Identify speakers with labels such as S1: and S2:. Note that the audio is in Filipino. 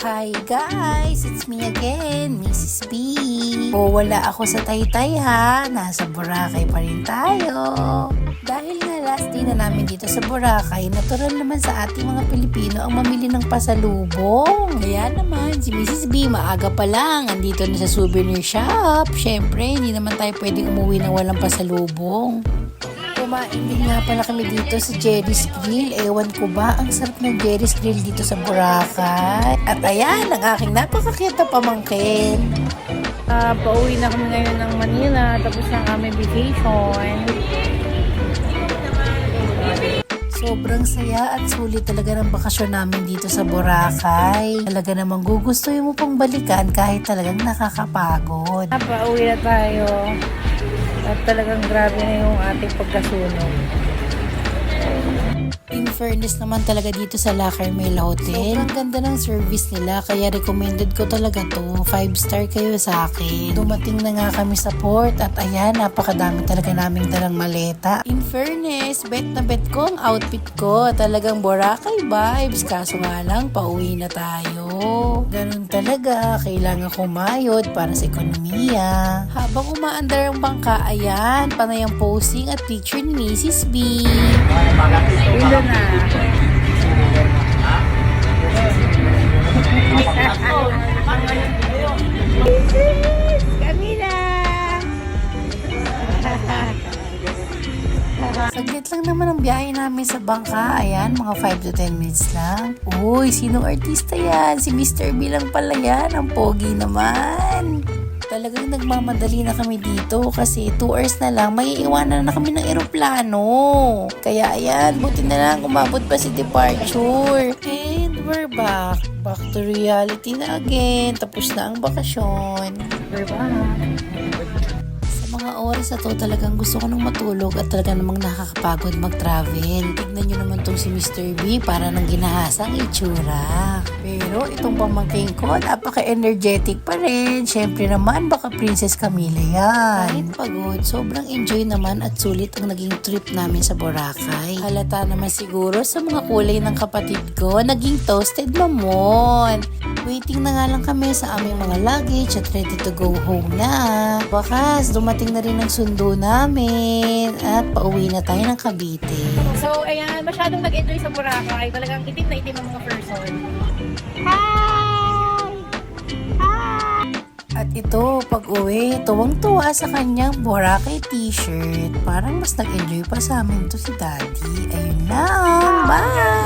S1: Hi guys! It's me again, Mrs. B. Wala ako sa Taytay ha. Nasa Boracay pa rin tayo. Dahil nga last day na namin dito sa Boracay, natural naman sa ating mga Pilipino ang mamili ng pasalubong. Kaya naman, si Mrs. B maaga pa lang, andito na sa souvenir shop. Syempre, hindi naman tayo pwedeng umuwi na walang pasalubong. Kumain din nga pala kami dito sa Jerry's Grill. Ewan ko ba, ang sarap ng Jerry's Grill dito sa Boracay. At ayan, ang aking napaka-cute na pamangkin.
S2: Pauwi na kami ngayon ng Manila, tapos ng aming vacation.
S1: Sobrang saya at sulit talaga ng bakasyon namin dito sa Boracay. Talaga namang gugustuhin mo pang balikan kahit talagang nakakapagod.
S2: Pauwi na tayo. At talagang grabe na yung ating pagkasunog.
S1: In fairness naman talaga dito sa La Carmela Hotel, sobrang ganda ng service nila kaya recommended ko talaga to. 5-star kayo sa akin. Dumating na nga kami sa port at ayan, napakadami talaga naming dalang maleta. In fairness, bet na bet ko ang outfit ko. Talagang Boracay vibes, kaso nga lang pauwi na tayo. Ganun talaga, kailangan kumayod para sa ekonomiya. Habang umaandar ang bangka, ayan, panay ang posing at picture ni Mrs. B.
S2: Ulo na. Camila!
S1: Saglit lang naman ang biyahe namin sa bangka. Ayan, mga 5 to 10 minutes lang. Uy, sinong artista yan? Si Mr. B lang pala yan. Ang pogi naman. Talagang nagmamadali na kami dito kasi 2 hours na lang maiiwanan na kami ng eroplano. Kaya ayan, buti na lang umabot pa si departure. And we're back. Back to reality na again. Tapos na ang bakasyon.
S2: We're back.
S1: Mga oras na to talagang gusto ko nang matulog at talaga namang nakakapagod mag-travel. Tignan nyo naman tong si Mr. B para nang ginahasang itsura. Pero itong pamangking ko, napaka-energetic pa rin. Siyempre naman, baka Princess Camila yan. Kahit pagod, sobrang enjoy naman at sulit ang naging trip namin sa Boracay. Halata naman siguro sa mga kulay ng kapatid ko, naging toasted mamon. Waiting na nga lang kami sa aming mga luggage at ready to go home na. Wakas, dumating na rin ang sundo namin at pauwi na tayo ng Cavite.
S2: So, ayan, masyadong nag-enjoy sa Boracay. Talagang itim na itim ang mga person.
S1: At ito, pag-uwi, tuwang-tuwa sa kanyang Boracay t-shirt. Parang mas nag-enjoy pa sa amin to si Daddy. Ayun lang, bye!